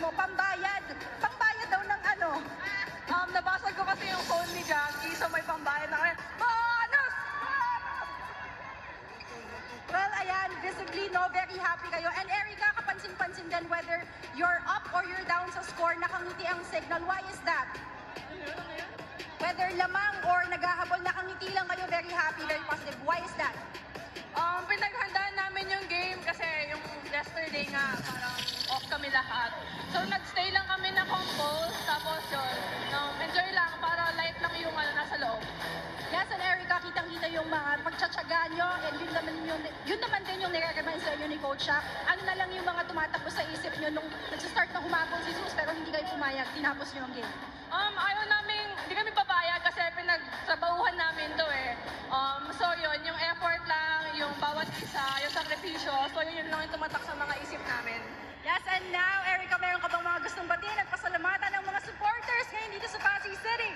mo, pambayad. Pambayad daw ng ano. Nabasag ko kasi yung phone ni Jackie, so may pambayad na kami. Bonus! Well, ayan, visibly, no, very happy kayo. And Erica, kapansin-pansin din whether you're up or you're down sa score, nakangiti ang signal. Why is that? Whether lamang or naghahabol, nakangiti lang kayo, very happy, very positive. Why is that? Pinaghandaan namin yung game kasi yung yesterday nga, parang off kami lahat. So, nagstay lang kami na compose, tapos yun, enjoy lang, para light lang yung nasa loob. Yes, and Erica, kitang-kita yung mga pagtsatsaga nyo, and yun naman din yung nire-remind sa inyo ni Coach Shaq. Ano na lang yung mga tumatakbo sa isip nyo nung nagsistart na humabol si Zeus, pero hindi kayo pumayag, tinapos nyo ang game. Ayaw namin, hindi kami papayag kasi pinagtrabahuhan namin to eh. So yun, yung effort lang, yung bawat isa, yung sakripisyo, so yun lang yung tumatak sa mga isip namin. Yes, and now, Erica, meron ka bang mga gustong batiin at pasalamatan ng mga supporters ngayon dito sa Pasig City?